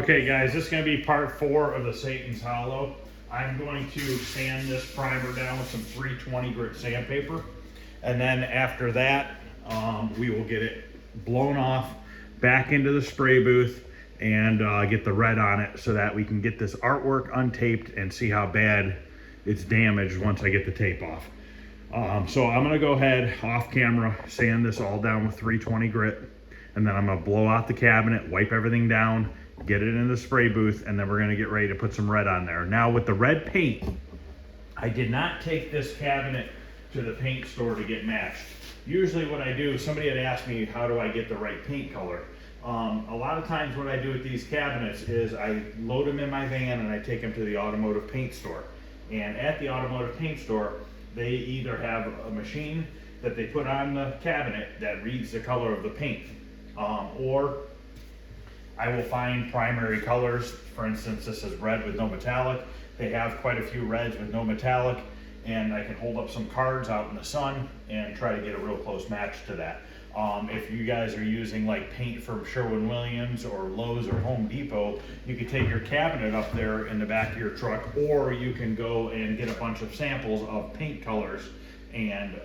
Okay guys, this is going to be part 4 of the Satan's Hollow. I'm going to sand this primer down with some 320 grit sandpaper. And then after that, we will get it blown off back into the spray booth and get the red on it so that we can get this artwork untaped and see how bad it's damaged once I get the tape off. So I'm going to go ahead off camera, sand this all down with 320 grit, and then I'm going to blow out the cabinet, wipe everything down, get it in the spray booth, and then we're going to get ready to put some red on there. Now with the red paint, I did not take this cabinet to the paint store to get matched. Usually what I do, somebody had asked me how do I get the right paint color. A lot of times what I do with these cabinets is I load them in my van and I take them to the automotive paint store. And at the automotive paint store, they either have a machine that they put on the cabinet that reads the color of the paint, or I will find primary colors. For instance, this is red with no metallic. They have quite a few reds with no metallic, and I can hold up some cards out in the sun and try to get a real close match to that. If you guys are using like paint from Sherwin-Williams or Lowe's or Home Depot, you could take your cabinet up there in the back of your truck, or you can go and get a bunch of samples of paint colors and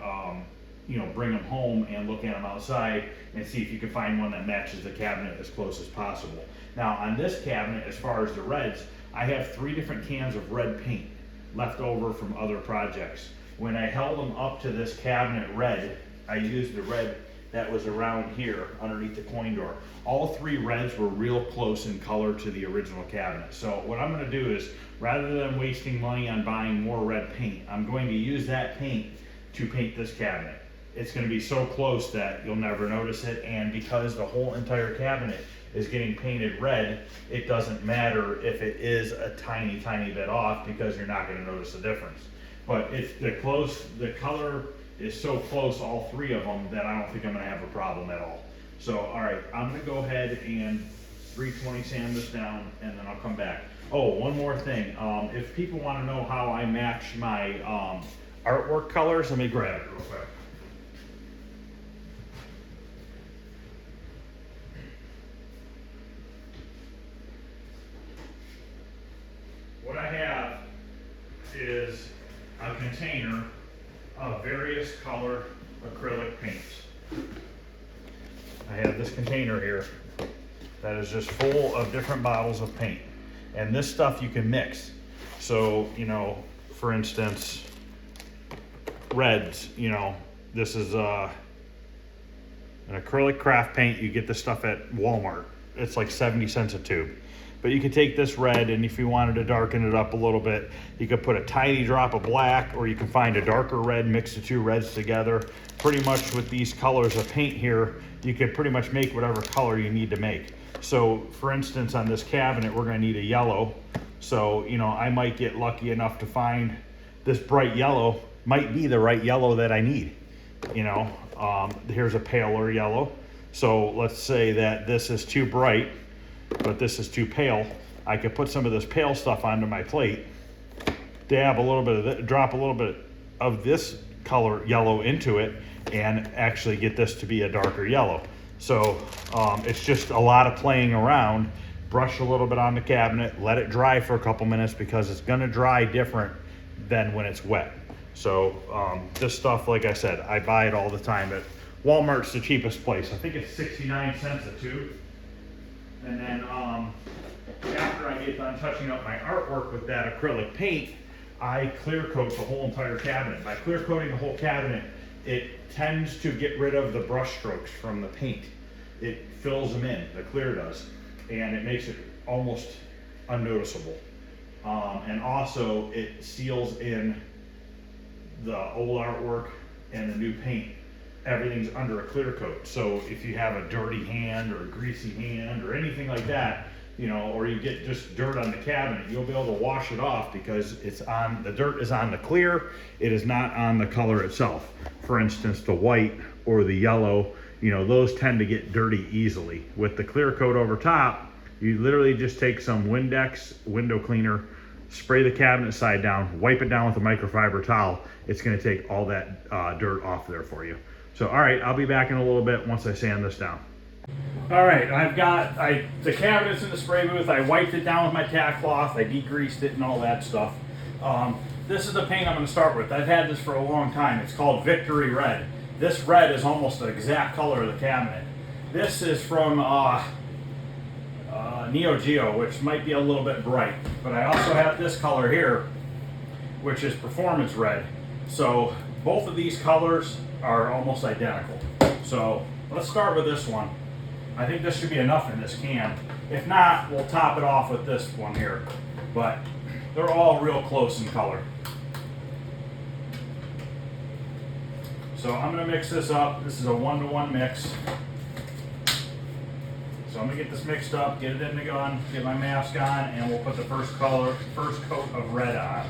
bring them home and look at them outside and see if you can find one that matches the cabinet as close as possible. Now on this cabinet, as far as the reds, I have 3 different cans of red paint left over from other projects. When I held them up to this cabinet red, I used the red that was around here underneath the coin door. All 3 reds were real close in color to the original cabinet. So what I'm going to do is, rather than wasting money on buying more red paint, I'm going to use that paint to paint this cabinet. It's going to be so close that you'll never notice it, and because the whole entire cabinet is getting painted red, it doesn't matter if it is a tiny bit off, because you're not going to notice the difference. But it's the color is so close, all 3 of them, that I don't think I'm going to have a problem at all. So all right, I'm going to go ahead and 320 sand this down, and then I'll come back. Oh, one more thing. If people want to know how I match my artwork colors, let me grab it real quick. What I have is a container of various color acrylic paints. I have this container here that is just full of different bottles of paint. And this stuff you can mix. So, for instance, reds, this is an acrylic craft paint. You get this stuff at Walmart. It's like 70 cents a tube. But you could take this red, and if you wanted to darken it up a little bit, you could put a tiny drop of black, or you can find a darker red, mix the 2 reds together. Pretty much with these colors of paint here, you could pretty much make whatever color you need to make. So for instance, on this cabinet, we're gonna need a yellow. So, I might get lucky enough to find this bright yellow, might be the right yellow that I need. Here's a paler yellow. So let's say that this is too bright, but this is too pale. I could put some of this pale stuff onto my plate, drop a little bit of this color yellow into it, and actually get this to be a darker yellow. So it's just a lot of playing around. Brush a little bit on the cabinet, let it dry for a couple minutes, because it's gonna dry different than when it's wet. So this stuff, like I said, I buy it all the time, but Walmart's the cheapest place. I think it's 69 cents a tube. And then after I get done touching up my artwork with that acrylic paint, I clear coat the whole entire cabinet. By clear coating the whole cabinet, it tends to get rid of the brush strokes from the paint. It fills them in, the clear does, and it makes it almost unnoticeable. And also it seals in the old artwork and the new paint. Everything's under a clear coat. So if you have a dirty hand or a greasy hand or anything like that, or you get just dirt on the cabinet, you'll be able to wash it off, because the dirt is on the clear, it is not on the color itself. For instance, the white or the yellow, those tend to get dirty easily. With the clear coat over top, you literally just take some Windex window cleaner, spray the cabinet side down, wipe it down with a microfiber towel. It's going to take all that dirt off there for you. So, all right, I'll be back in a little bit once I sand this down. All right, I've got the cabinets in the spray booth. I wiped it down with my tack cloth. I degreased it and all that stuff. This is the paint I'm going to start with. I've had this for a long time. It's called Victory Red. This red is almost the exact color of the cabinet. This is from Neo Geo, which might be a little bit bright. But I also have this color here, which is Performance Red. So both of these colors are almost identical. So let's start with this one. I think this should be enough in this can. If not, we'll top it off with this one here. But they're all real close in color. So I'm going to mix this up. This is a 1-to-1 mix. So I'm going to get this mixed up, get it in the gun, get my mask on, and we'll put the first coat of red on.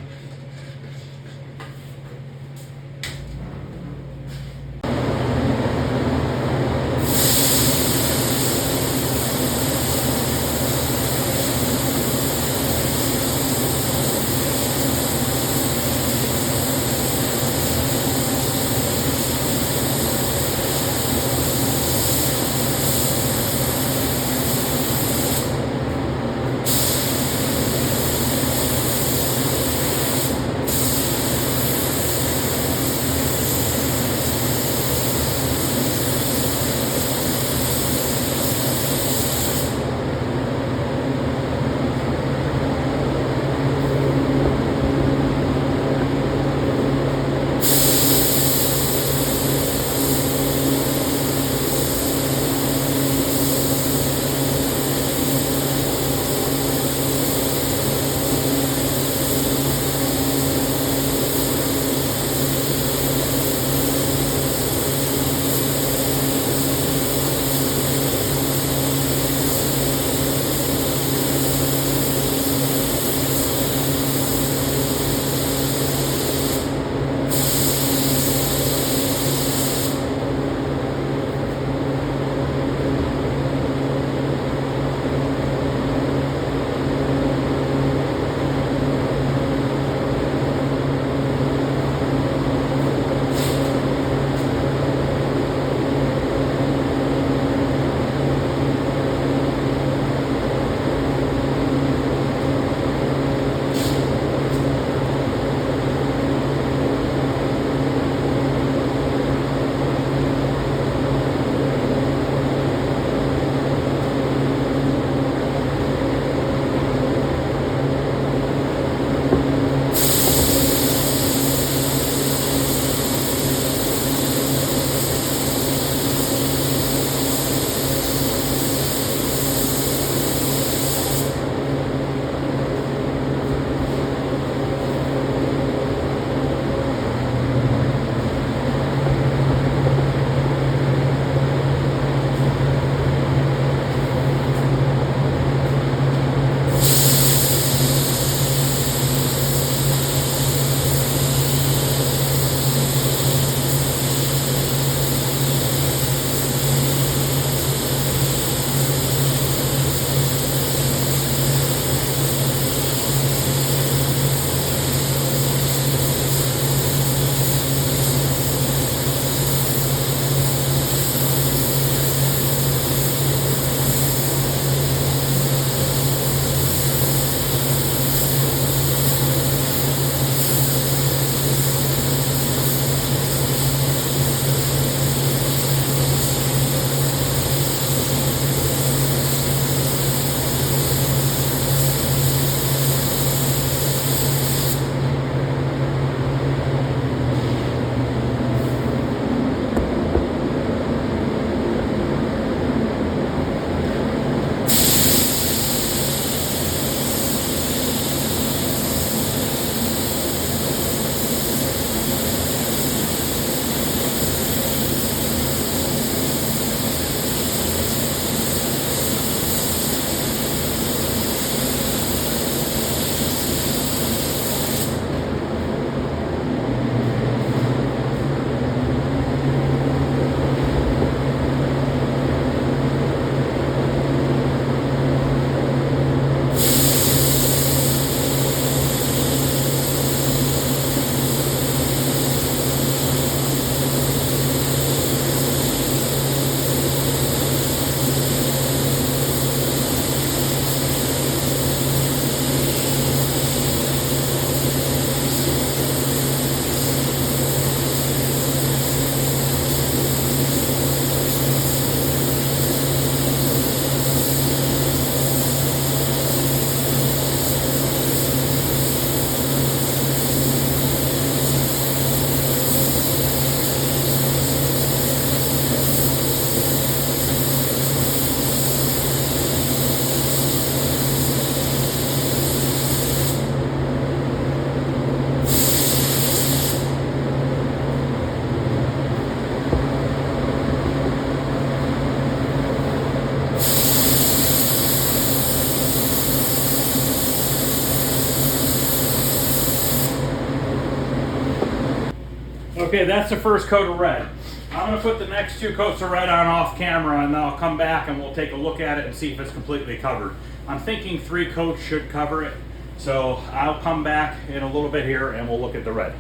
Okay, that's the first coat of red. I'm gonna put the next 2 coats of red on off camera, and then I'll come back and we'll take a look at it and see if it's completely covered. I'm thinking 3 coats should cover it, so I'll come back in a little bit here and we'll look at the red.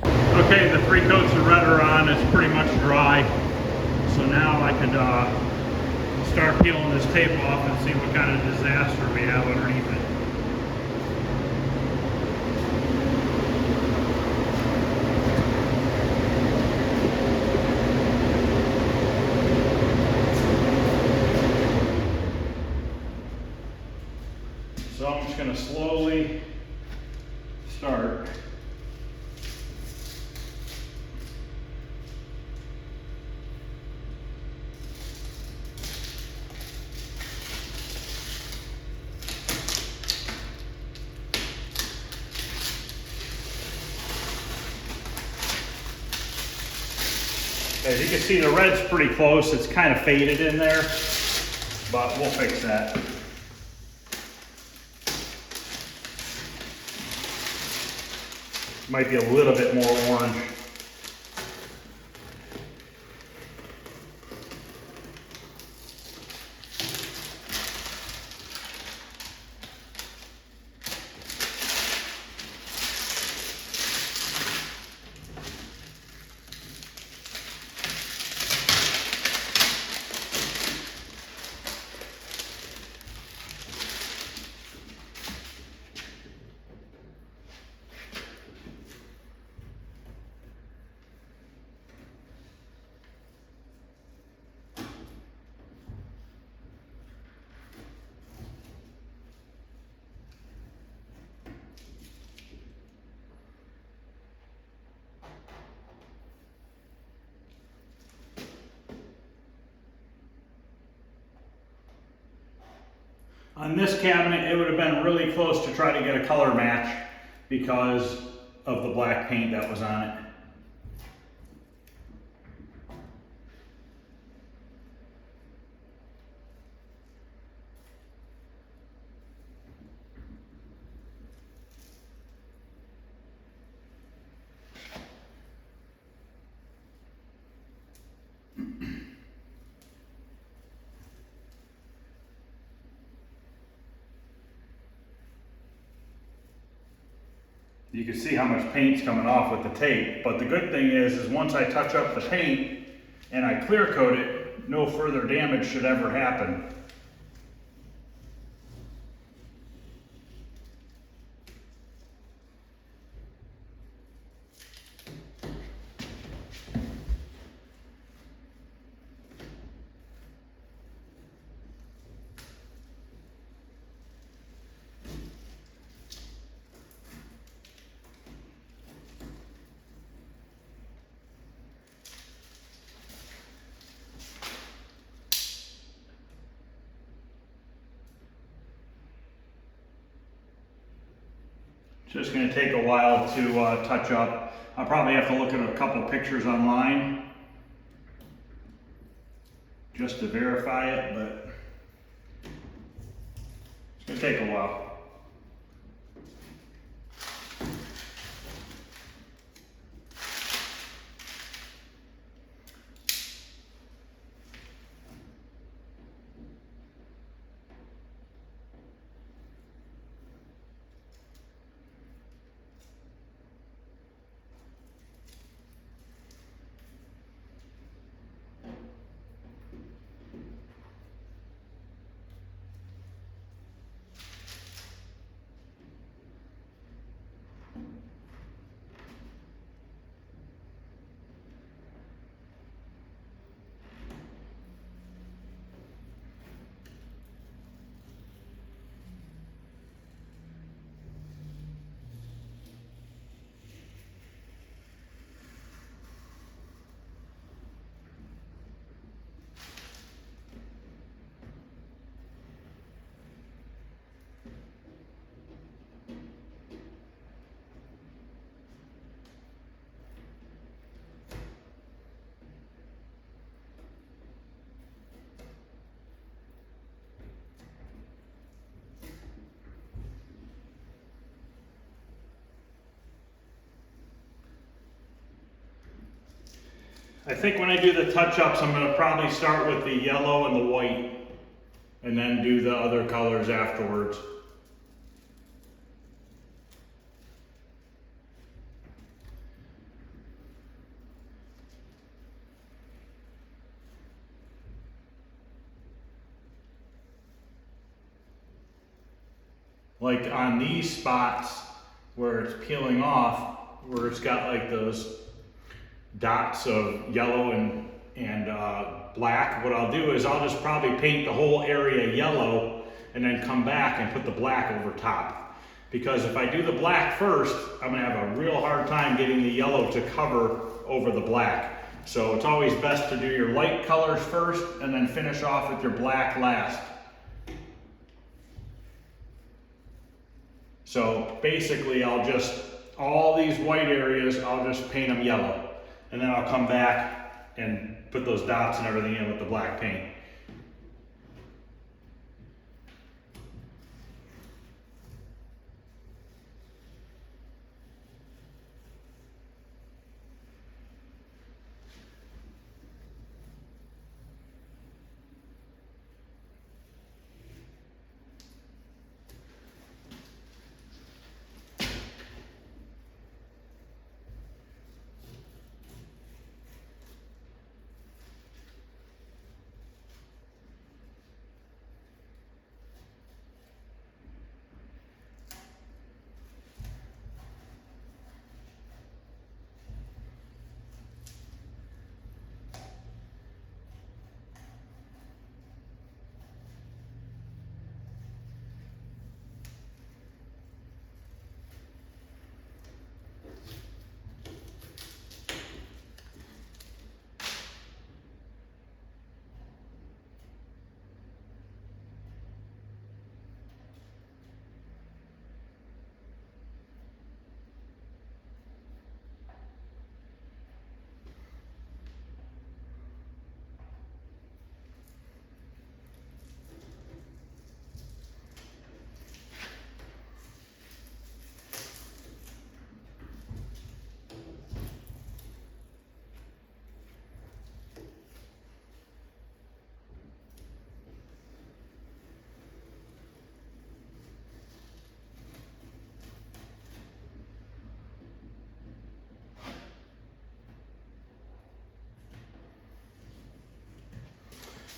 Okay, the 3 coats of red are on. It's pretty much dry, so now I could start peeling this tape off and see what kind of disaster we have underneath it. So I'm just going to slowly start. As you can see, the red's pretty close. It's kind of faded in there, but we'll fix that. Might be a little bit more orange. On this cabinet, it would have been really close to try to get a color match because of the black paint that was on it. You can see how much paint's coming off with the tape, but the good thing is once I touch up the paint and I clear coat it, no further damage should ever happen. Just going to take a while to touch up. I'll probably have to look at a couple pictures online just to verify it, but it's going to take a while. I think when I do the touch-ups, I'm gonna probably start with the yellow and the white, and then do the other colors afterwards. Like on these spots where it's peeling off, where it's got like those dots of yellow and black, what I'll do is I'll just probably paint the whole area yellow and then come back and put the black over top. Because if I do the black first, I'm gonna have a real hard time getting the yellow to cover over the black. So it's always best to do your light colors first and then finish off with your black last. So basically all these white areas, I'll just paint them yellow. And then I'll come back and put those dots and everything in with the black paint.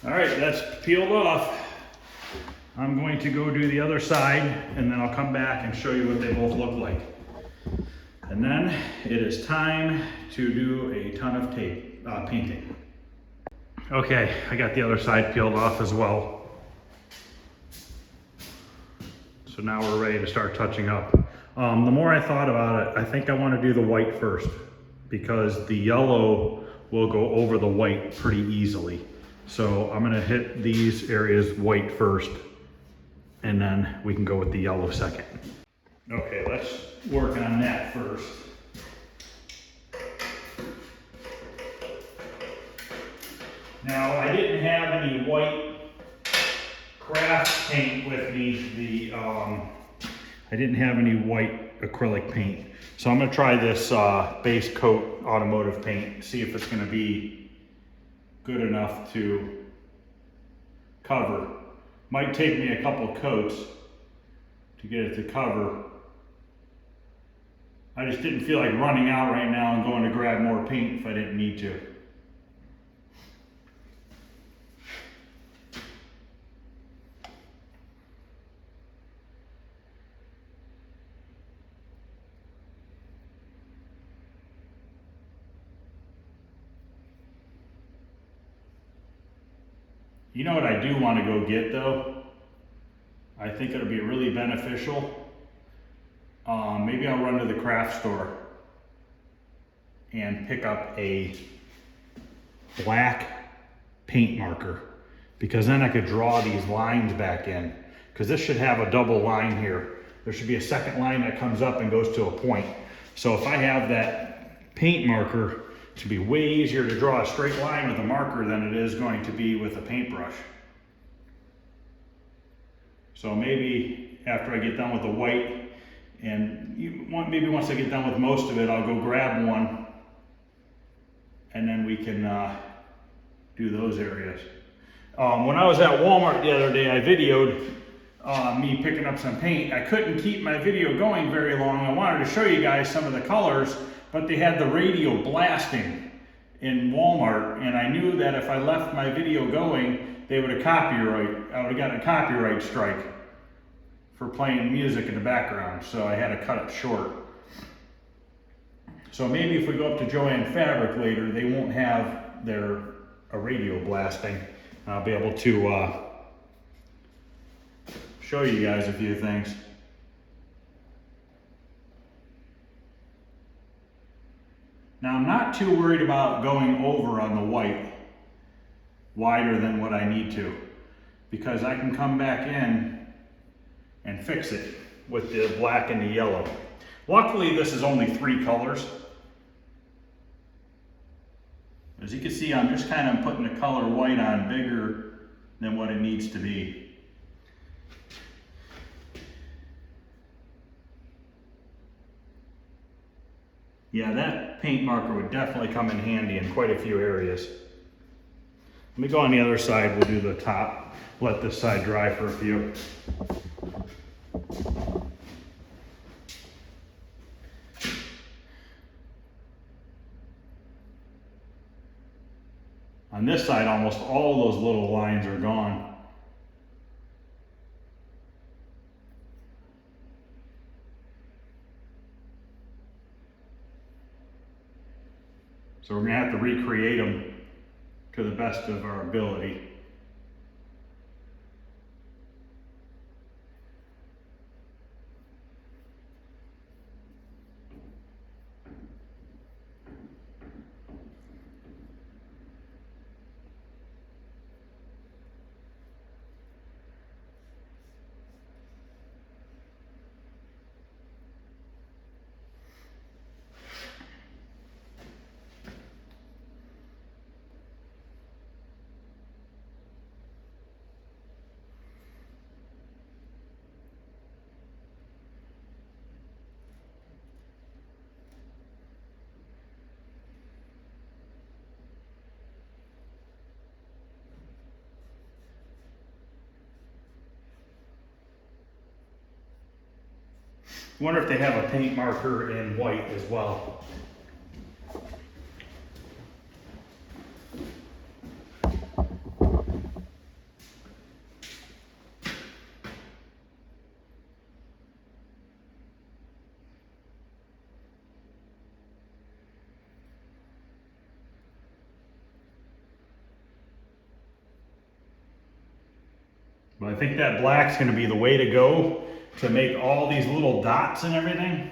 All right, that's peeled off. I'm going to go do the other side and then I'll come back and show you what they both look like. And then it is time to do a ton of painting. Okay, I got the other side peeled off as well. So now we're ready to start touching up. The more I thought about it, I think I want to do the white first because the yellow will go over the white pretty easily. So I'm gonna hit these areas white first and then we can go with the yellow second. Okay, let's work on that first. Now I didn't have any white craft paint with me. I didn't have any white acrylic paint. So I'm gonna try this base coat automotive paint, see if it's gonna be good enough to cover. Might take me a couple coats to get it to cover. I just didn't feel like running out right now and going to grab more paint if I didn't need to. You know what I do want to go get though? I think it'll be really beneficial. Maybe I'll run to the craft store and pick up a black paint marker because then I could draw these lines back in because this should have a double line here. There should be a second line that comes up and goes to a point. So if I have that paint marker, it should be way easier to draw a straight line with a marker than it is going to be with a paintbrush. So maybe after I get done with the white, and maybe once I get done with most of it, I'll go grab one and then we can do those areas. When I was at Walmart the other day, I videoed me picking up some paint. I couldn't keep my video going very long. I wanted to show you guys some of the colors, but they had the radio blasting in Walmart, and I knew that if I left my video going, they would have I would have gotten a copyright strike for playing music in the background, so I had to cut it short. So maybe if we go up to Joann Fabric later, they won't have their radio blasting. I'll be able to show you guys a few things. Now I'm not too worried about going over on the white, wider than what I need to, because I can come back in and fix it with the black and the yellow. Luckily, this is only 3 colors. As you can see, I'm just kind of putting the color white on bigger than what it needs to be. Yeah, that paint marker would definitely come in handy in quite a few areas. Let me go on the other side, we'll do the top, let this side dry for a few. On this side, almost all those little lines are gone. So we're going to have to recreate them to the best of our ability. I wonder if they have a paint marker in white as well. But I think that black's going to be the way to go to make all these little dots and everything.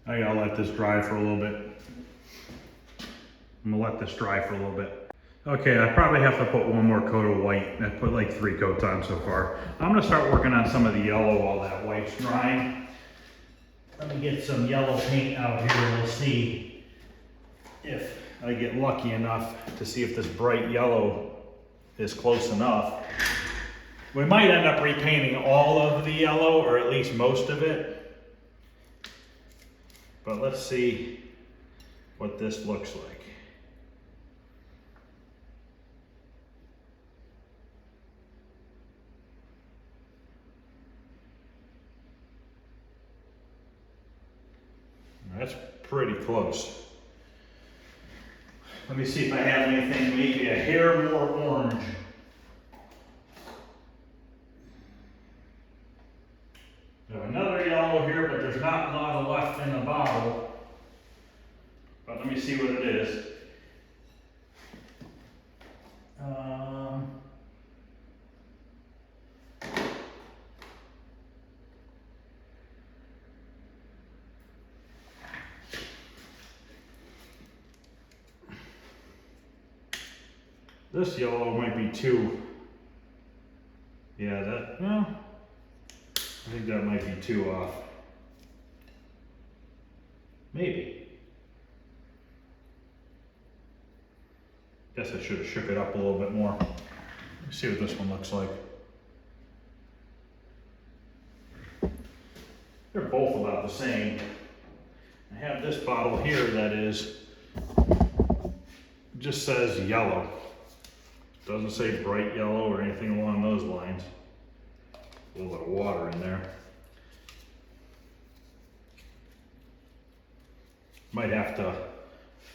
I gotta let this dry for a little bit. I'm gonna let this dry for a little bit. Okay, I probably have to put one more coat of white. I've put like 3 coats on so far. I'm gonna start working on some of the yellow while that white's drying. Let me get some yellow paint out here and we'll see if I get lucky enough to see if this bright yellow is close enough. We might end up repainting all of the yellow, or at least most of it. But let's see what this looks like. That's pretty close. Let me see if I have anything maybe a hair more orange. I have another yellow here, but there's not a lot left in the bottle. But let me This yellow might be too, yeah, well, I think that might be too off. Maybe. Guess I should have shook it up a little bit more. Let's see what this one looks like. They're both about the same. I have this bottle here that just says yellow. Doesn't say bright yellow or anything along those lines. A little bit of water in there. Might have to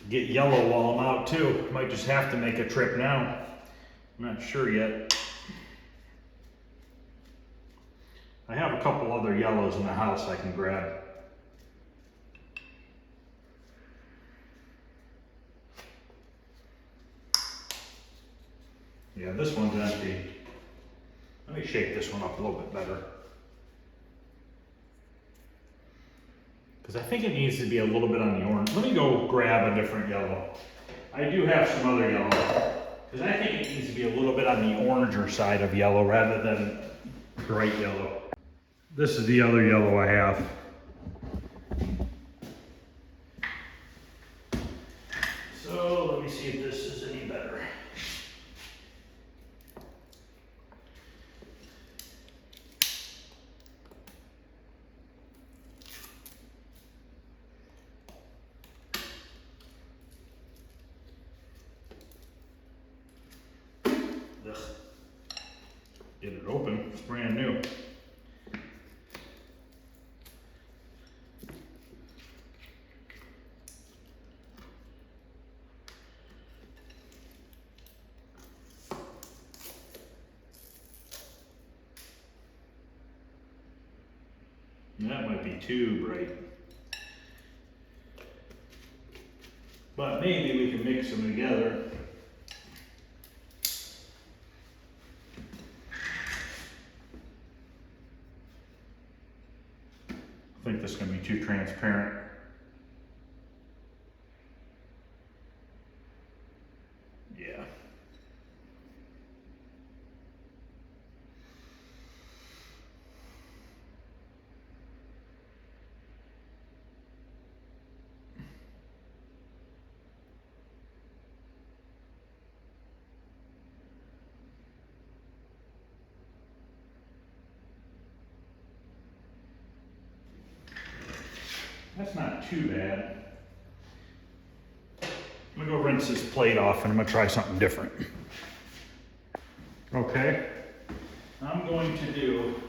get yellow while I'm out too. Might just have to make a trip now. I'm not sure yet. I have a couple other yellows in the house I can grab. Yeah, this one's empty. Let me shake this one up a little bit better. Because I think it needs to be a little bit on the orange. Let me go grab a different yellow. I do have some other yellow. Because I think it needs to be a little bit on the oranger side of yellow rather than bright yellow. This is the other yellow I have. So let me see if this is any better. Ugh. Get it open, it's brand new. That might be too bright. But maybe we can mix them together. I think this is going to be too transparent. Yeah. That's not too bad. I'm gonna go rinse this plate off and I'm gonna try something different. Okay, I'm going to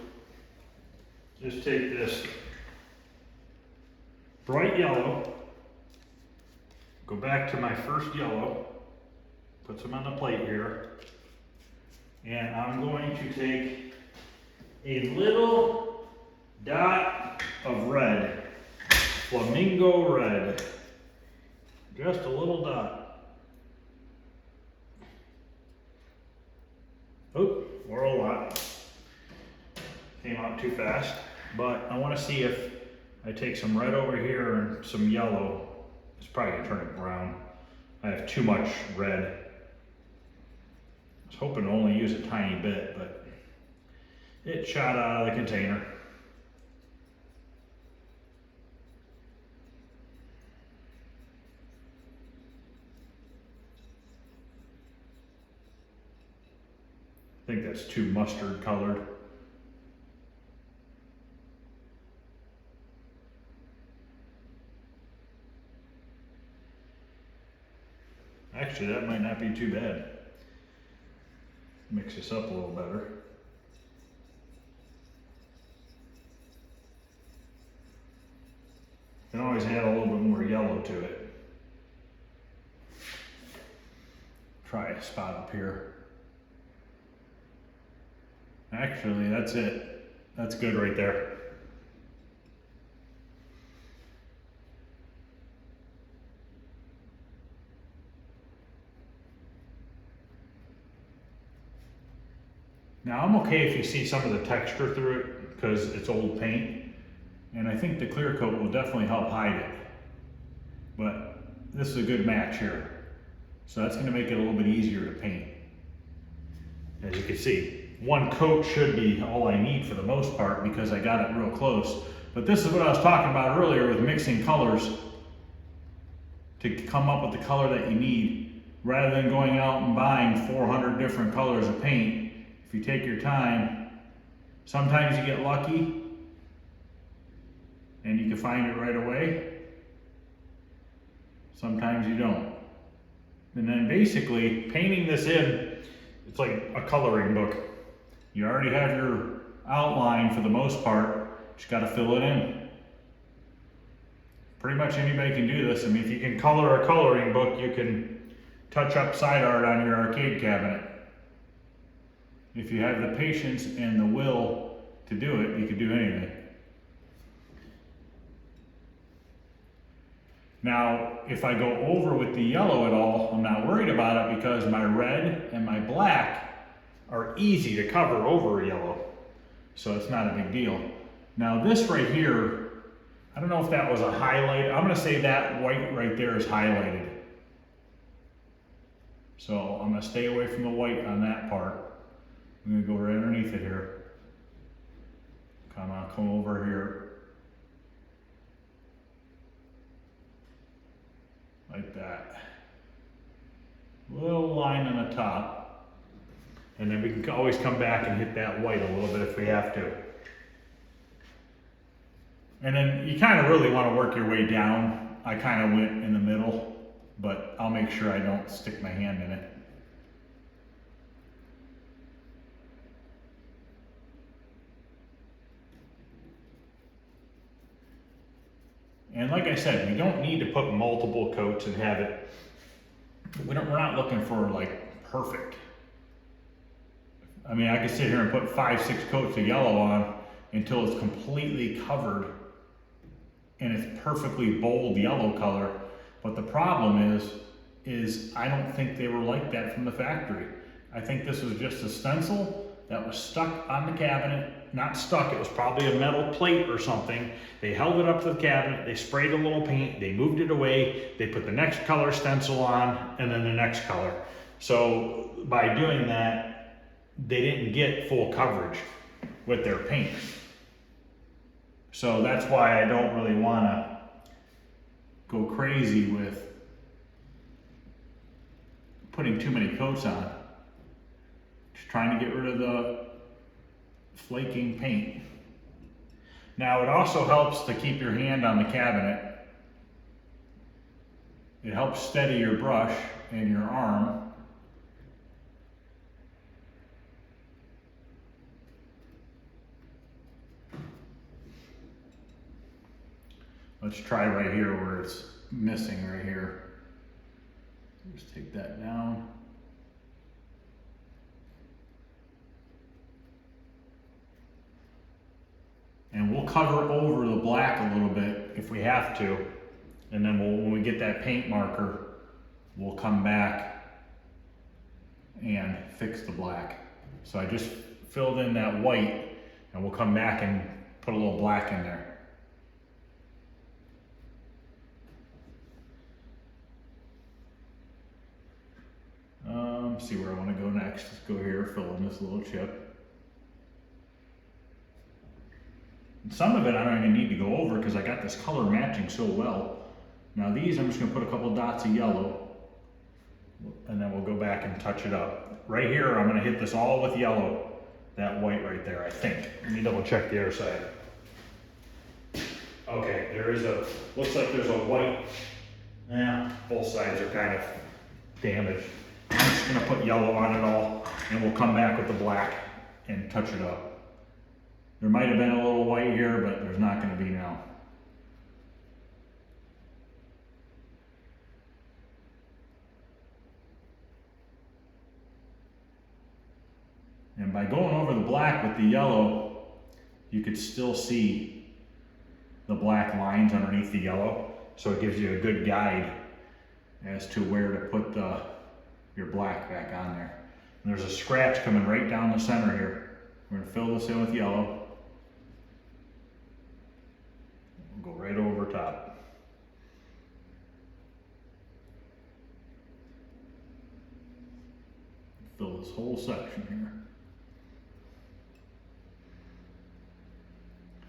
just take this bright yellow, go back to my first yellow, put some on the plate here, and I'm going to take a little dot of red. Flamingo red, just a little dot. Oh, or a lot. Came out too fast, but I want to see if I take some red over here and some yellow. It's probably gonna turn it brown. I have too much red. I was hoping to only use a tiny bit, but it shot out of the container. I think that's too mustard colored. Actually, that might not be too bad. Mix this up a little better. You can always add a little bit more yellow to it. Try a spot up here. Actually, that's it. That's good right there. Now I'm okay if you see some of the texture through it because it's old paint, and I think the clear coat will definitely help hide it. But this is a good match here. So that's going to make it a little bit easier to paint. As you can see, one coat should be all I need for the most part because I got it real close. But this is what I was talking about earlier with mixing colors to come up with the color that you need, rather than going out and buying 400 different colors of paint. If you take your time, sometimes you get lucky and you can find it right away. Sometimes you don't. And then basically painting this in, it's like a coloring book. You already have your outline for the most part, just gotta fill it in. Pretty much anybody can do this. I mean, if you can color a coloring book, you can touch up side art on your arcade cabinet. If you have the patience and the will to do it, you can do anything. Now, if I go over with the yellow at all, I'm not worried about it because my red and my black are easy to cover over yellow. So it's not a big deal. Now this right here, I don't know if that was a highlight. I'm gonna say that white right there is highlighted. So I'm gonna stay away from the white on that part. I'm gonna go right underneath it here. Come over here. Like that. Little line on the top. And then we can always come back and hit that white a little bit if we have to. And then you kind of really want to work your way down. I kind of went in the middle, but I'll make sure I don't stick my hand in it. And like I said, we don't need to put multiple coats and have it, we're not looking for like perfect. I mean, I could sit here and put 5, 6 coats of yellow on until it's completely covered and it's perfectly bold yellow color. But the problem is I don't think they were like that from the factory. I think this was just a stencil that was stuck on the cabinet. Not stuck, it was probably a metal plate or something. They held it up to the cabinet, they sprayed a little paint, they moved it away, they put the next color stencil on, and then the next color. So by doing that, they didn't get full coverage with their paint. So that's why I don't really wanna go crazy with putting too many coats on. Just trying to get rid of the flaking paint. Now it also helps to keep your hand on the cabinet. It helps steady your brush and your arm. Let's try right here where it's missing right here. Just take that down. And we'll cover over the black a little bit if we have to. And then when we get that paint marker, we'll come back and fix the black. So I just filled in that white and we'll come back and put a little black in there. See where I want to go next. Let's go here, fill in this little chip. And some of it I don't even need to go over because I got this color matching so well. Now these I'm just going to put a couple dots of yellow and then we'll go back and touch it up. Right here I'm going to hit this all with yellow, that white right there, I think. Let me double check the other side. Okay, there is looks like there's a white. Yeah, both sides are kind of damaged. I'm just going to put yellow on it all and we'll come back with the black and touch it up. There might have been a little white here, but there's not going to be now. And by going over the black with the yellow, you could still see the black lines underneath the yellow. So it gives you a good guide as to where to put your black back on there. And there's a scratch coming right down the center here. We're going to fill this in with yellow. We'll go right over top. Fill this whole section here.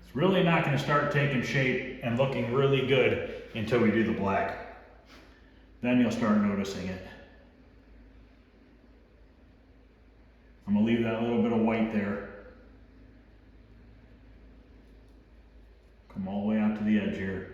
It's really not going to start taking shape and looking really good until we do the black. Then you'll start noticing it. I'm going to leave that little bit of white there. Come all the way out to the edge here.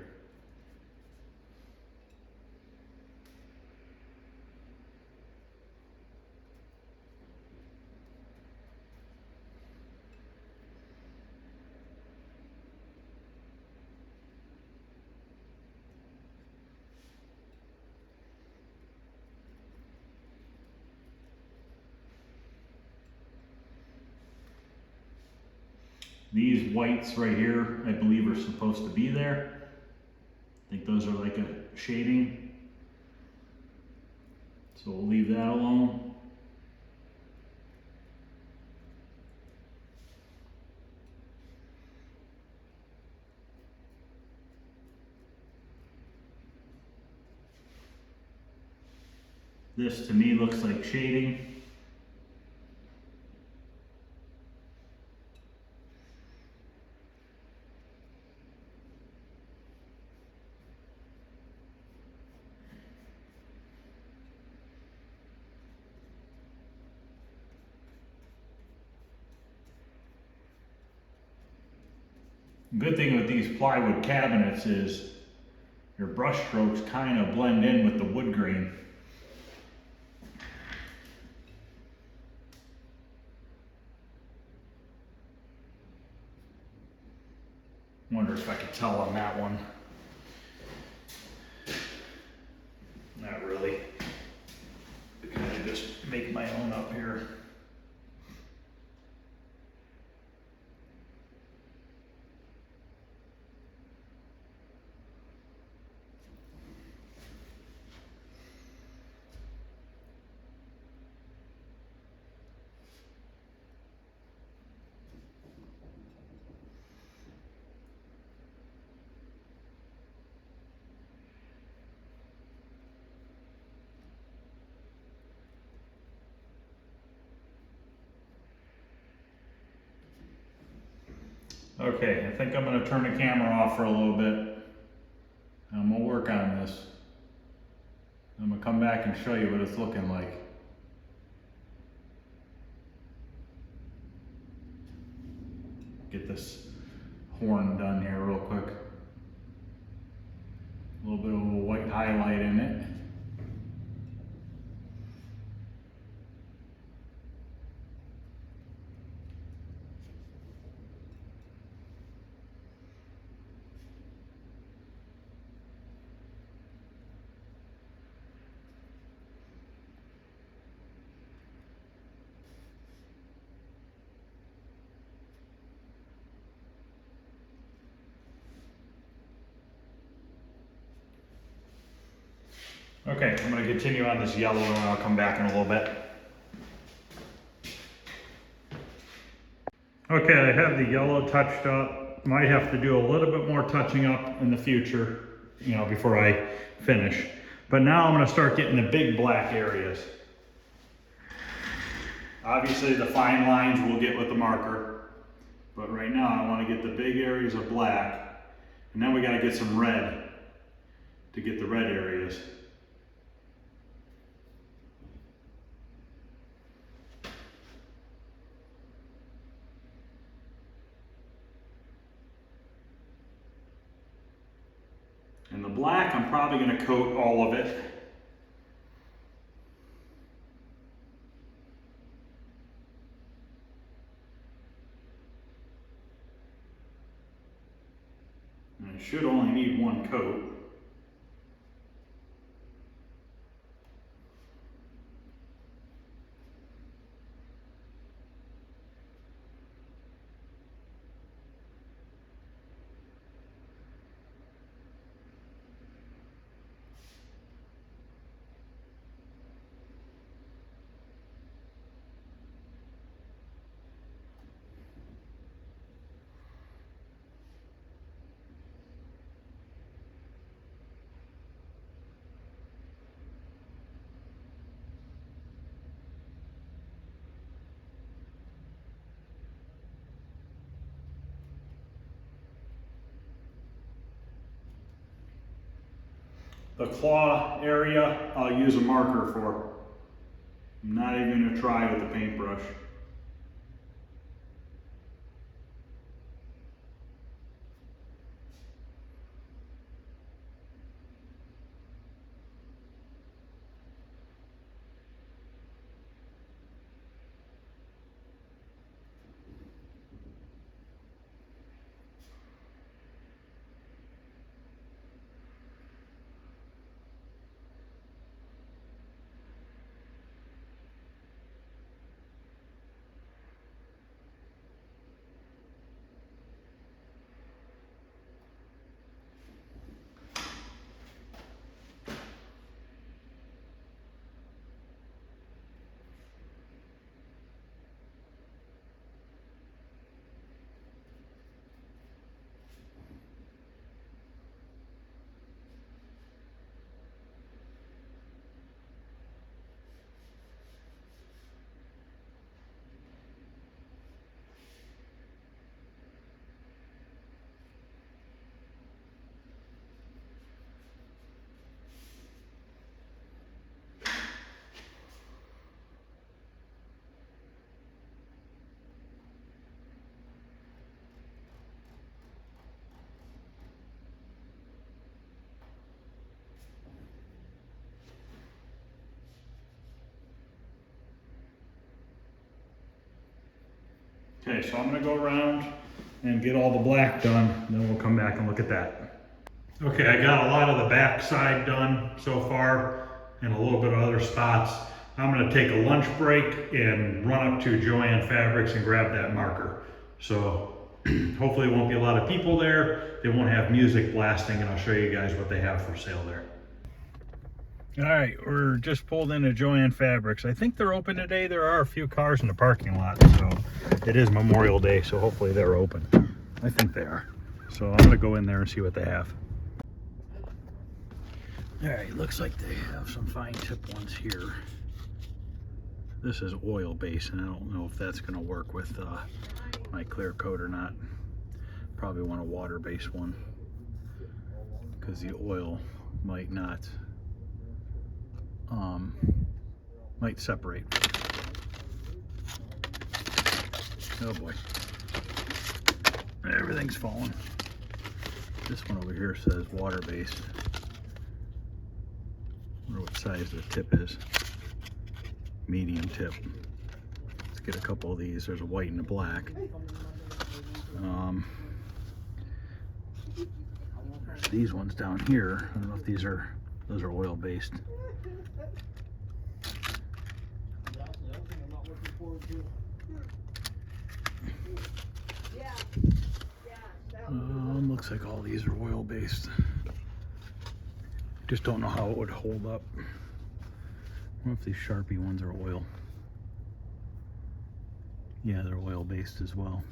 These whites right here, I believe, are supposed to be there. I think those are like a shading. So we'll leave that alone. This to me looks like shading. Good thing with these plywood cabinets is your brush strokes kind of blend in with the wood grain. Wonder if I could tell on that one. Not really. I kind of just make my own up here. Okay, I think I'm going to turn the camera off for a little bit. I'm going to work on this. I'm going to come back and show you what it's looking like. Get this horn done here real quick. A little bit of a white highlight in it. Okay, I'm going to continue on this yellow and I'll come back in a little bit. Okay, I have the yellow touched up. Might have to do a little bit more touching up in the future, you know, before I finish. But now I'm going to start getting the big black areas. Obviously the fine lines we'll get with the marker. But right now I want to get the big areas of black. And then we got to get some red to get the red areas. And the black, I'm probably going to coat all of it. And I should only need one coat. The claw area, I'll use a marker for. I'm not even gonna try with the paintbrush. Okay, so I'm gonna go around and get all the black done, then we'll come back and look at that. Okay, I got a lot of the back side done so far and a little bit of other spots. I'm gonna take a lunch break and run up to Jo-Ann Fabrics and grab that marker. So hopefully there won't be a lot of people there. They won't have music blasting, and I'll show you guys what they have for sale there. All right, we're just pulled into Jo-Ann Fabrics. I think they're open today. There are a few cars in the parking lot, so it is Memorial Day, so hopefully they're open. I think they are. So I'm gonna go in there and see what they have. All right, looks like they have some fine tip ones here. This is oil based, and I don't know if that's gonna work with my clear coat or not. Probably want a water based one, because the oil might not might separate. Oh boy, everything's falling. This one over here says water based. I wonder what size the tip is. Medium tip. Let's get a couple of these. There's a white and a black. There's these ones down here. I don't know if those are oil based. Looks like all these are oil based. Just don't know how it would hold up. I wonder if these Sharpie ones are oil. Yeah, they're oil based as well.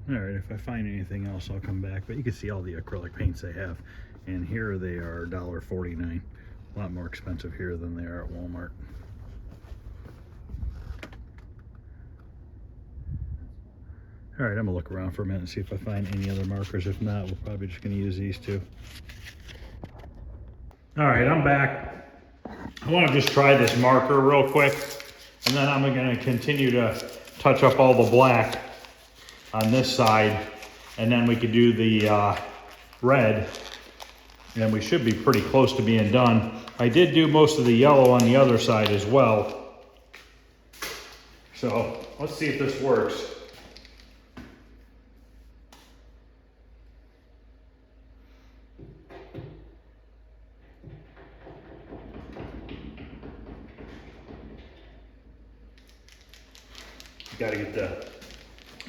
All right, if I find anything else, I'll come back. But you can see all the acrylic paints they have. And here they are $1.49. A lot more expensive here than they are at Walmart. All right, I'm gonna look around for a minute and see if I find any other markers. If not, we're probably just gonna use these two. All right, I'm back. I wanna just try this marker real quick, and then I'm gonna continue to touch up all the black on this side, and then we could do the red, and we should be pretty close to being done. I did do most of the yellow on the other side as well. So let's see if this works.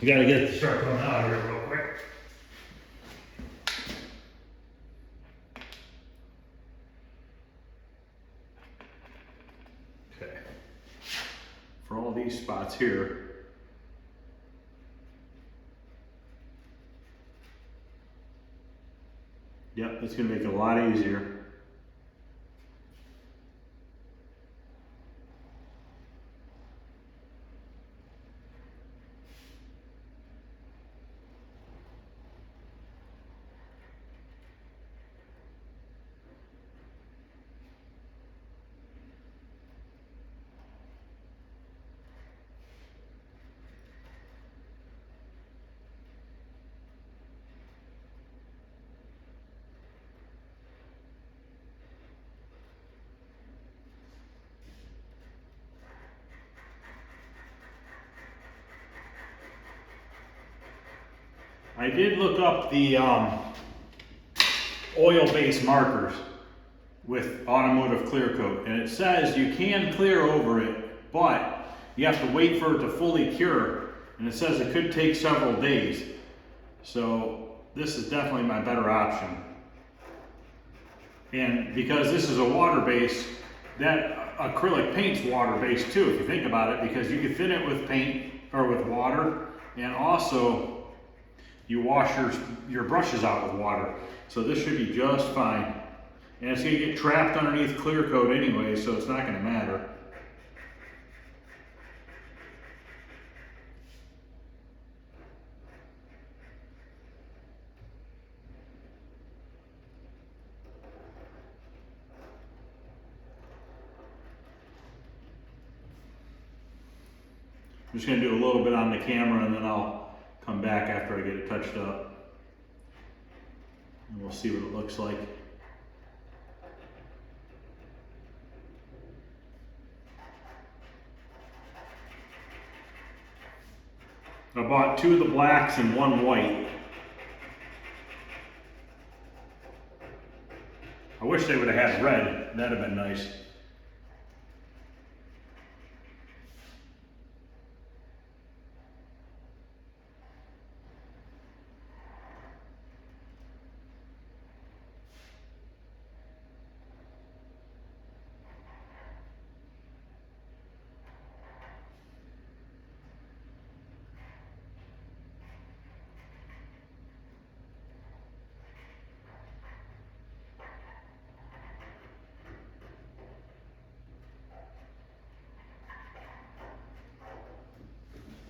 You gotta get the sharp one out here real quick. Okay. For all these spots here, yep, it's gonna make it a lot easier. I did look up the oil-based markers with automotive clear coat, and it says you can clear over it, but you have to wait for it to fully cure, and it says it could take several days. So this is definitely my better option. And because this is a water base, that acrylic paint's water based too, if you think about it, because you can thin it with paint or with water, and also you wash your brushes out with water. So this should be just fine. And it's gonna get trapped underneath clear coat anyway, so it's not gonna matter. I'm just gonna do a little bit on the camera and then I'll come back after I get it touched up. And we'll see what it looks like. I bought 2 of the blacks and 1 white. I wish they would have had red, that'd have been nice.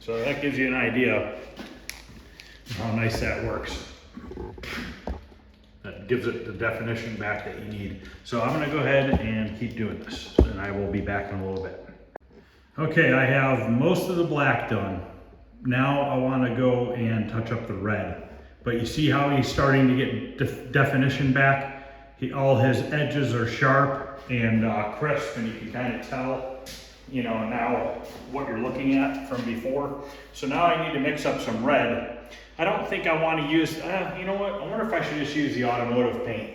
So that gives you an idea of how nice that works. That gives it the definition back that you need. So I'm gonna go ahead and keep doing this, and I will be back in a little bit. Okay, I have most of the black done. Now I wanna go and touch up the red. But you see how he's starting to get definition back? All his edges are sharp and crisp, and you can kind of tell, you know, now what you're looking at from before. So now I need to mix up some red. I don't think I want to use, you know what, I wonder if I should just use the automotive paint.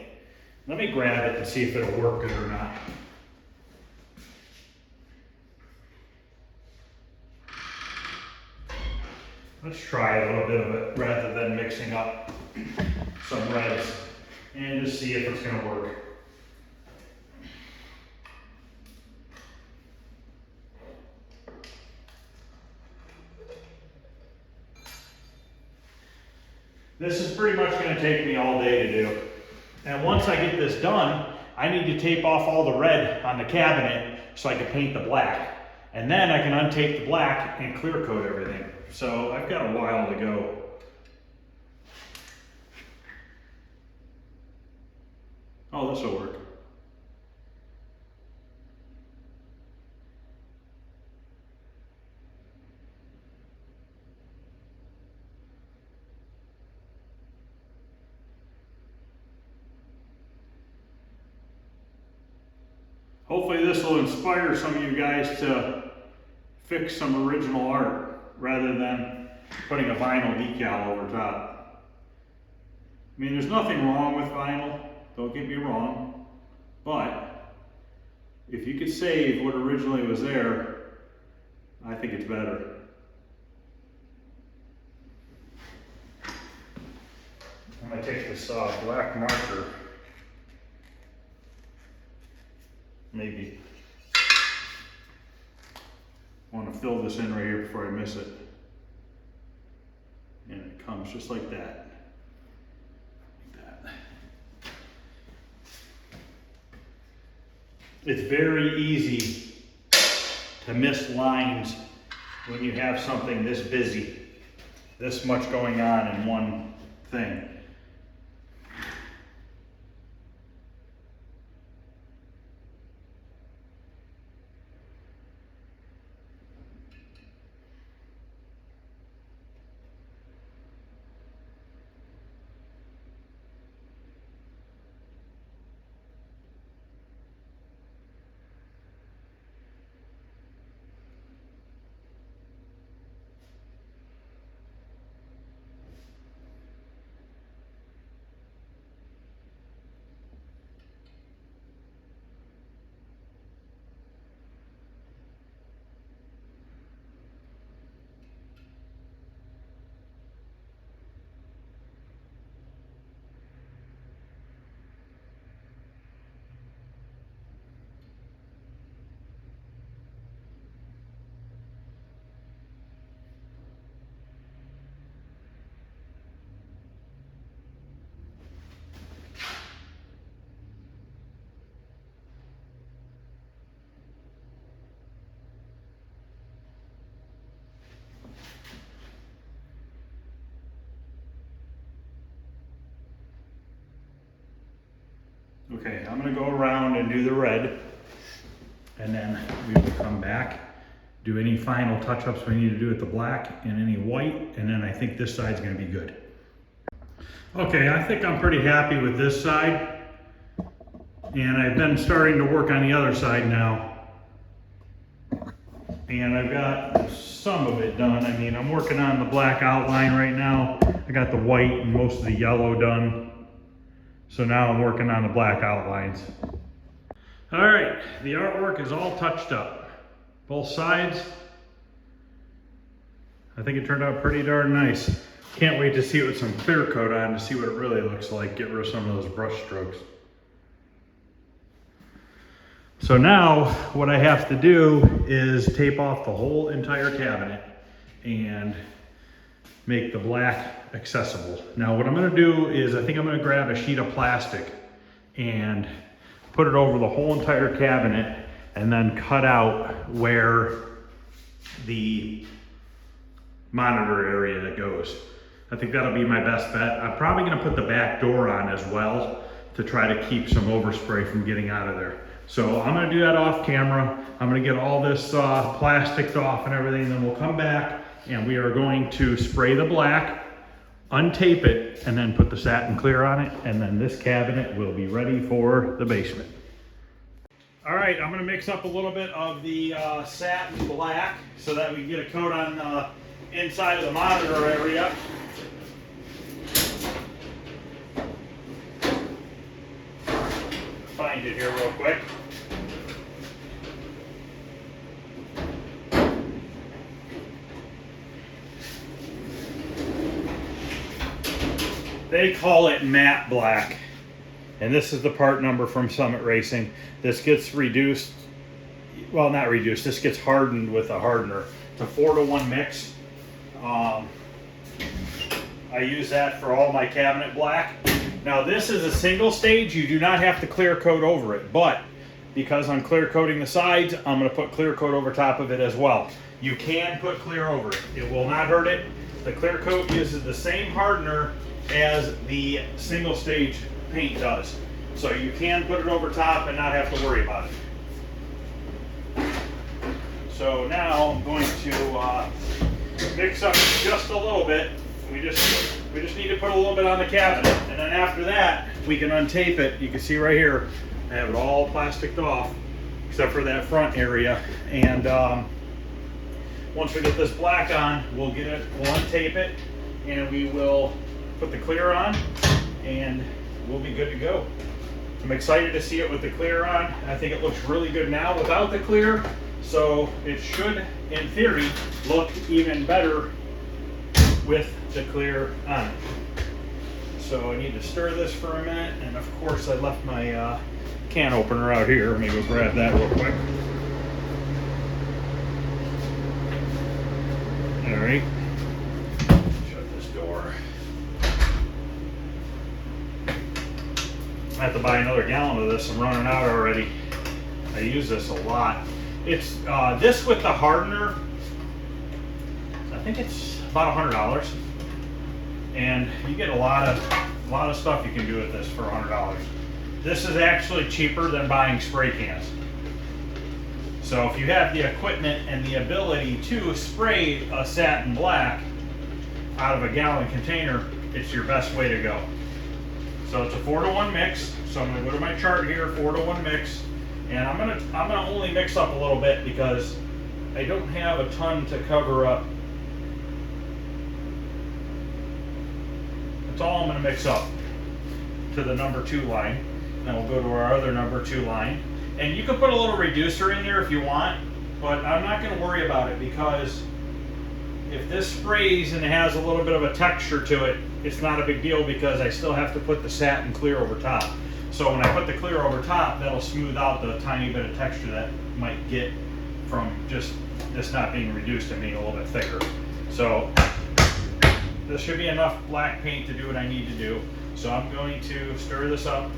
Let me grab it and see if it'll work good or not. Let's try a little bit of it rather than mixing up some reds and just see if it's going to work. This is pretty much going to take me all day to do. And once I get this done, I need to tape off all the red on the cabinet so I can paint the black. And then I can untape the black and clear coat everything. So I've got a while to go. Oh, this will work. Hopefully this will inspire some of you guys to fix some original art rather than putting a vinyl decal over top. I mean, there's nothing wrong with vinyl, don't get me wrong, but if you could save what originally was there, I think it's better. I'm gonna take this black marker. Maybe. I want to fill this in right here before I miss it. And it comes just like that. Like that. It's very easy to miss lines when you have something this busy, this much going on in one thing. Okay, I'm gonna go around and do the red, and then we will come back, do any final touch-ups we need to do with the black and any white, and then I think this side's gonna be good. Okay, I think I'm pretty happy with this side, and I've been starting to work on the other side now. And I've got some of it done. I mean, I'm working on the black outline right now. I got the white and most of the yellow done. So now I'm working on the black outlines. All right, the artwork is all touched up. Both sides. I think it turned out pretty darn nice. Can't wait to see it with some clear coat on to see what it really looks like. Get rid of some of those brush strokes. So now what I have to do is tape off the whole entire cabinet and make the black accessible. Now what I'm gonna do is I think I'm gonna grab a sheet of plastic and put it over the whole entire cabinet and then cut out where the monitor area goes. I think that'll be my best bet. I'm probably gonna put the back door on as well to try to keep some overspray from getting out of there. So I'm gonna do that off camera. I'm gonna get all this plastic off and everything, then we'll come back and we are going to spray the black, untape it, and then put the satin clear on it, and then this cabinet will be ready for the basement. All right, I'm gonna mix up a little bit of the satin black so that we can get a coat on the inside of the monitor area. Find it here real quick. They call it matte black, and this is the part number from Summit Racing. This gets reduced, well, not reduced, this gets hardened with a hardener. It's a 4-to-1 mix. I use that for all my cabinet black. Now this is a single stage, you do not have to clear coat over it, but because I'm clear coating the sides, I'm gonna put clear coat over top of it as well. You can put clear over it, it will not hurt it. The clear coat uses the same hardener as the single stage paint does. So you can put it over top and not have to worry about it. So now I'm going to mix up just a little bit. We just need to put a little bit on the cabinet, and then after that we can untape it. You can see right here I have it all plasticed off except for that front area, and once we get this black on, we'll untape it, and we will put the clear on, and we'll be good to go. I'm excited to see it with the clear on. I think it looks really good now without the clear, so it should, in theory, look even better with the clear on it. So I need to stir this for a minute, and of course I left my can opener out here. Let me go grab that real quick. All right, shut this door. I have to buy another gallon of this. I'm running out already. I use this a lot. It's this with the hardener, I think it's about $100, and you get a lot of stuff you can do with this for $100. This is actually cheaper than buying spray cans. So if you have the equipment and the ability to spray a satin black out of a gallon container, it's your best way to go. So it's a 4-to-1 mix. So I'm gonna go to my chart here, 4-to-1 mix, and I'm gonna only mix up a little bit because I don't have a ton to cover up. That's all I'm gonna mix up to the number 2 line. Then we'll go to our other number 2 line. And you can put a little reducer in there if you want, but I'm not gonna worry about it because if this sprays and it has a little bit of a texture to it, it's not a big deal because I still have to put the satin clear over top. So when I put the clear over top, that'll smooth out the tiny bit of texture that might get from just this not being reduced and being a little bit thicker. So this should be enough black paint to do what I need to do. So I'm going to stir this up,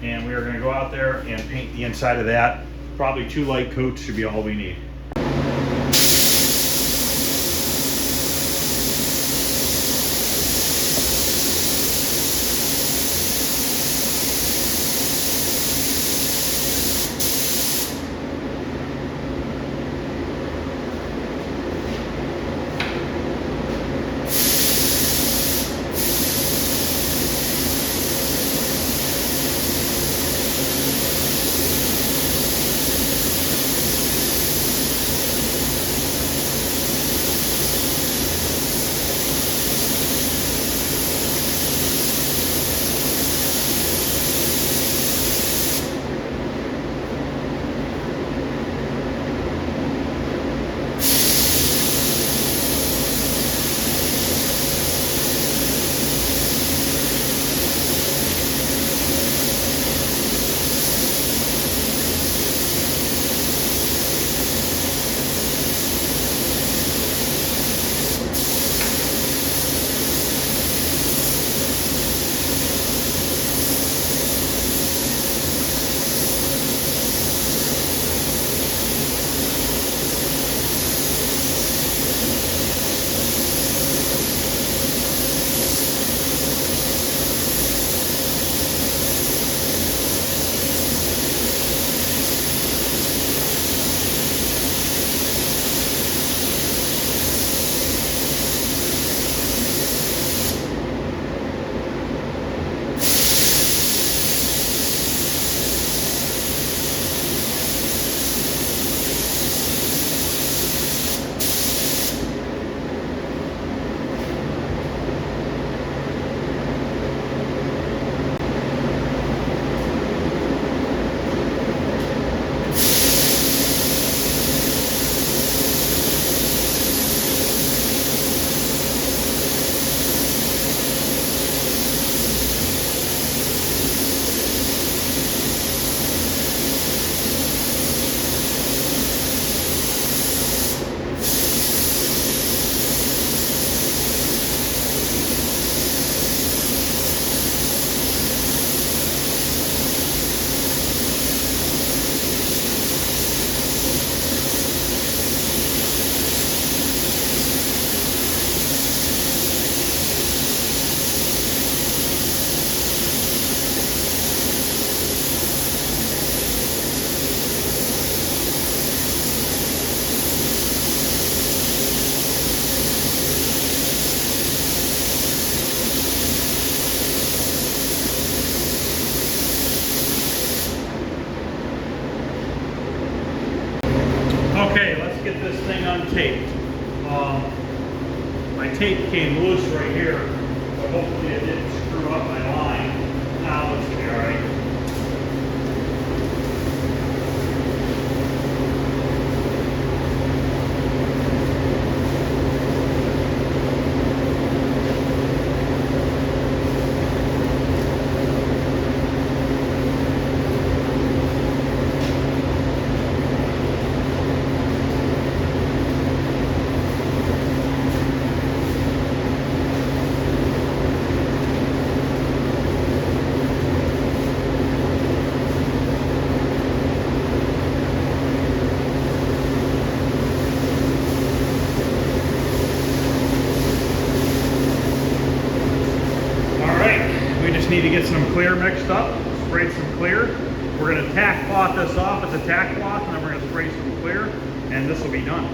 and we are going to go out there and paint the inside of that. Probably 2 light coats should be all we need. My tape came loose right here, but hopefully it didn't screw up my line. Now it's gonna be all right. Need to get some clear mixed up, spray some clear. We're going to tack cloth this off with the tack cloth, and then we're going to spray some clear, and this will be done.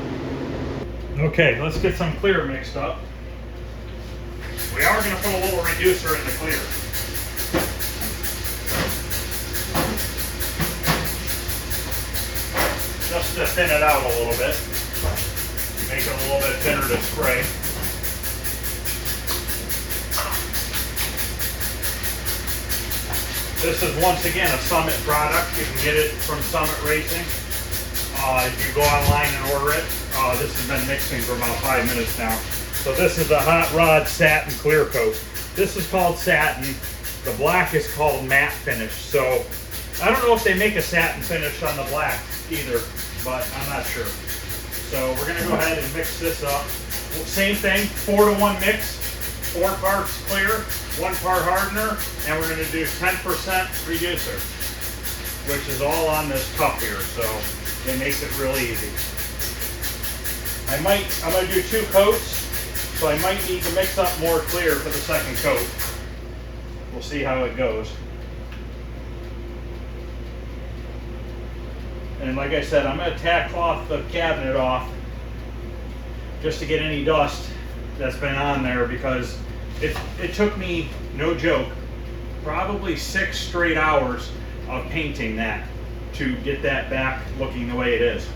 Okay, let's get some clear mixed up. We are going to put a little reducer in the clear. Just to thin it out a little bit. Make it a little bit thinner to spray. This is once again a Summit product. You can get it from Summit Racing. If you go online and order it, this has been mixing for about 5 minutes now. So this is a Hot Rod Satin Clear Coat. This is called satin. The black is called matte finish. So I don't know if they make a satin finish on the black either, but I'm not sure. So we're gonna go ahead and mix this up. Same thing, 4-to-1 mix. 4 parts clear, 1 part hardener, and we're going to do 10% reducer, which is all on this cup here, so it makes it really easy. I'm going to do 2 coats, so I might need to mix up more clear for the second coat. We'll see how it goes. And like I said, I'm going to tack cloth the cabinet off just to get any dust that's been on there, because it took me, no joke, probably 6 straight hours of painting that to get that back looking the way it is.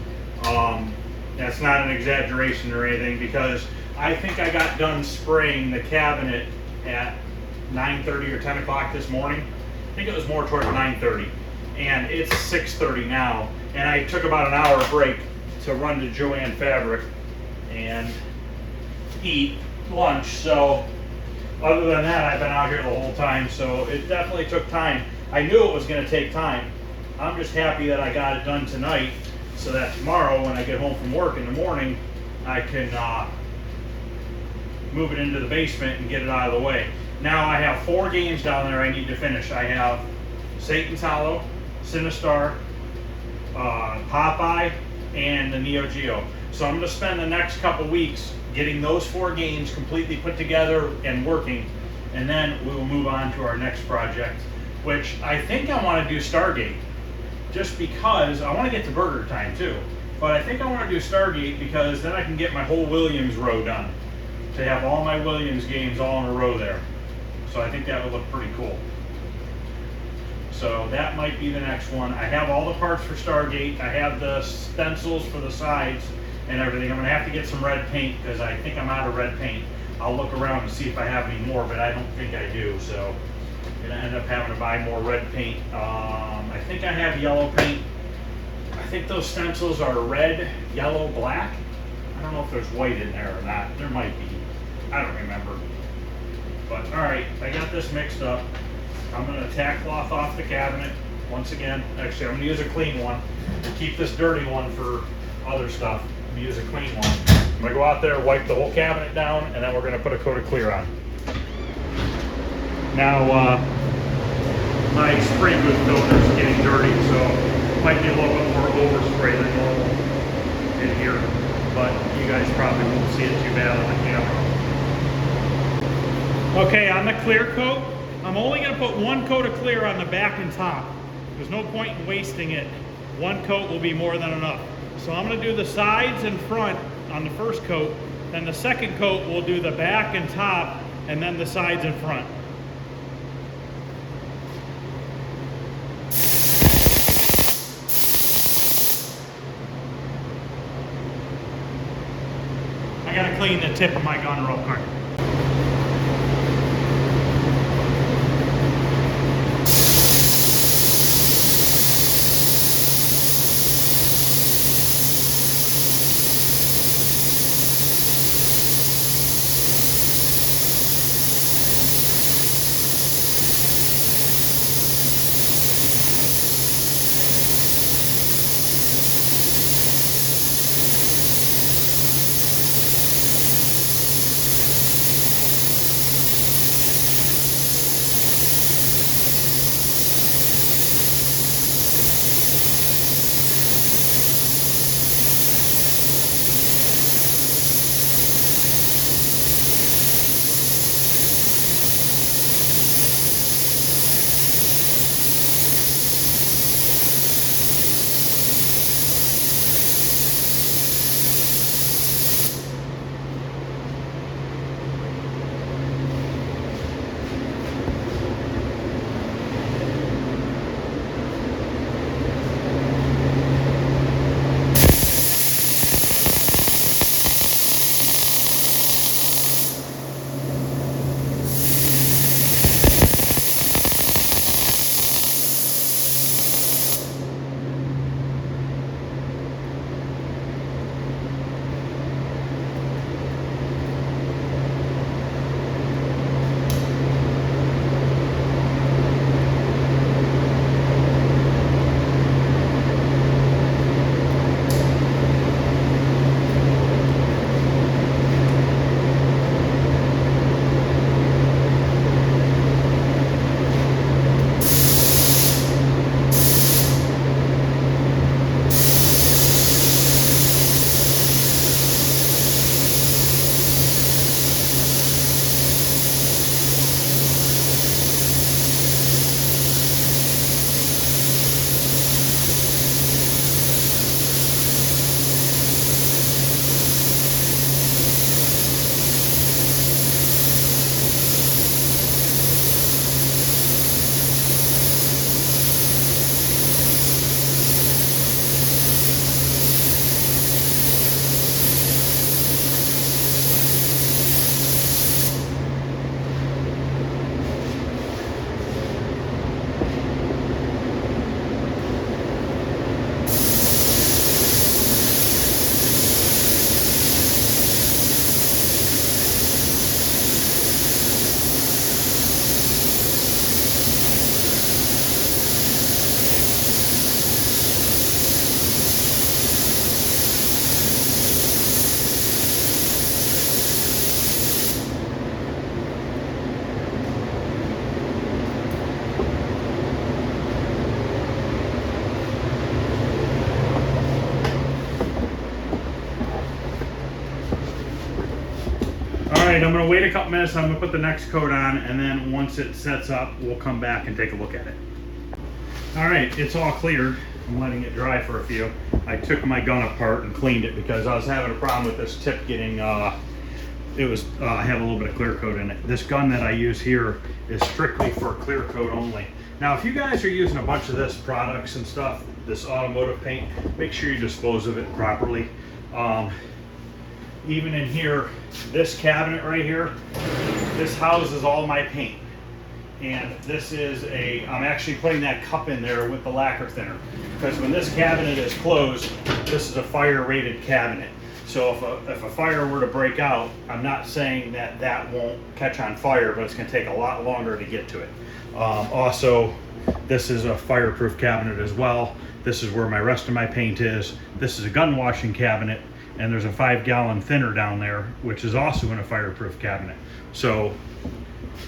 That's not an exaggeration or anything, because I think I got done spraying the cabinet at 9:30 or 10 o'clock this morning. I think it was more towards 9:30, and it's 6:30 now, and I took about an hour break to run to Joann Fabric and eat lunch. So other than that, I've been out here the whole time, so it definitely took time. I knew it was going to take time. I'm just happy that I got it done tonight, so that tomorrow when I get home from work in the morning, I can move it into the basement and get it out of the way. Now I have 4 games down there I need to finish. I have Satan's Hollow, Sinistar, Popeye, and the Neo Geo. So I'm going to spend the next couple weeks getting those 4 games completely put together and working, and then we will move on to our next project, which I think I want to do Stargate, just because I want to get to Burger Time too. But I think I want to do Stargate because then I can get my whole Williams row done, to have all my Williams games all in a row there. So I think that would look pretty cool. So that might be the next one. I have all the parts for Stargate. I have the stencils for the sides and everything. I'm gonna have to get some red paint because I think I'm out of red paint. I'll look around and see if I have any more, but I don't think I do. So I'm gonna end up having to buy more red paint. I think I have yellow paint. I think those stencils are red, yellow, black. I don't know if there's white in there or not. There might be. I don't remember. But all right, I got this mixed up. I'm gonna tack cloth off the cabinet once again. Actually, I'm gonna use a clean one and keep this dirty one for other stuff. I'm gonna use a clean one. I'm gonna go out there, wipe the whole cabinet down, and then we're gonna put a coat of clear on. Now, my spray booth filter is getting dirty, so might be a little bit more overspray than normal in here, but you guys probably won't see it too bad on the camera. Okay, on the clear coat, I'm only going to put 1 coat of clear on the back and top. There's no point in wasting it. 1 coat will be more than enough. So I'm going to do the sides and front on the first coat, then the second coat we'll do the back and top, and then the sides and front. I gotta clean the tip of my gun real quick. Alright, I'm gonna wait a couple minutes, I'm gonna put the next coat on, and then once it sets up, we'll come back and take a look at it. Alright, it's all cleared. I'm letting it dry for a few. I took my gun apart and cleaned it because I was having a problem with this tip getting, I have a little bit of clear coat in it. This gun that I use here is strictly for clear coat only. Now, if you guys are using a bunch of this products and stuff, this automotive paint, make sure you dispose of it properly. Even in here, this cabinet right here, this houses all my paint. And this is I'm actually putting that cup in there with the lacquer thinner. Because when this cabinet is closed, this is a fire rated cabinet. So if a fire were to break out, I'm not saying that that won't catch on fire, but it's gonna take a lot longer to get to it. Also, this is a fireproof cabinet as well. This is where my rest of my paint is. This is a gun washing cabinet, and there's a 5-gallon thinner down there, which is also in a fireproof cabinet. So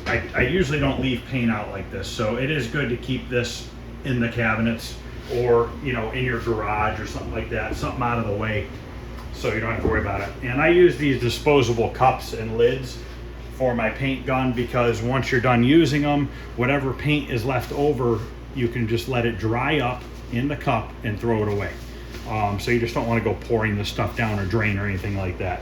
I usually don't leave paint out like this. So it is good to keep this in the cabinets or, you know, in your garage or something like that, something out of the way so you don't have to worry about it. And I use these disposable cups and lids for my paint gun because once you're done using them, whatever paint is left over, you can just let it dry up in the cup and throw it away. So you just don't want to go pouring this stuff down a drain or anything like that.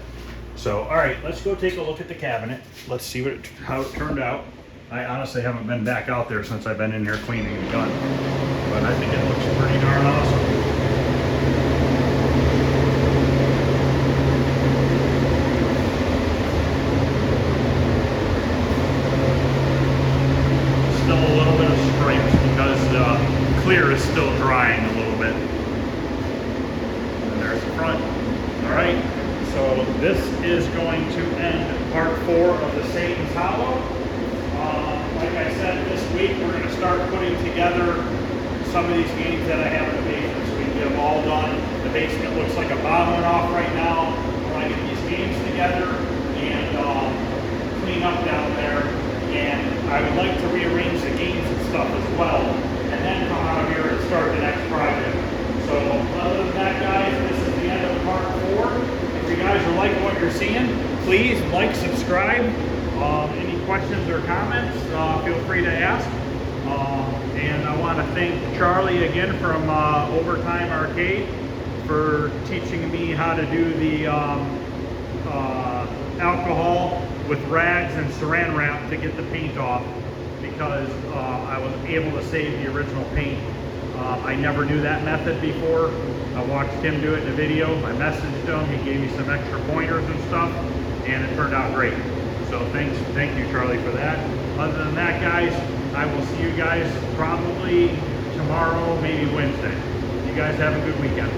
So, all right, let's go take a look at the cabinet. Let's see how it turned out. I honestly haven't been back out there since I've been in here cleaning the gun, but I think it looks pretty darn awesome. is going to end part 4 of the Satan's Hollow. Like I said, this week we're going to start putting together some of these games that I have in the basement so we can get them all done. The basement looks like a bomb went off right now. I want to get these games together and clean up down there. And I would like to rearrange the games and stuff as well. And then come out here and start the next project. So other than that, guys, this is the end of part 4. If you guys are liking what you're seeing, please like, subscribe. Any questions or comments, feel free to ask. And I want to thank Charlie again from Overtime Arcade for teaching me how to do the alcohol with rags and saran wrap to get the paint off, because I was able to save the original paint. I never knew that method before. I watched him do it in a video. I messaged him. He gave me some extra pointers and stuff, and it turned out great. So thank you, Charlie, for that. Other than that, guys, I will see you guys probably tomorrow, maybe Wednesday. You guys have a good weekend.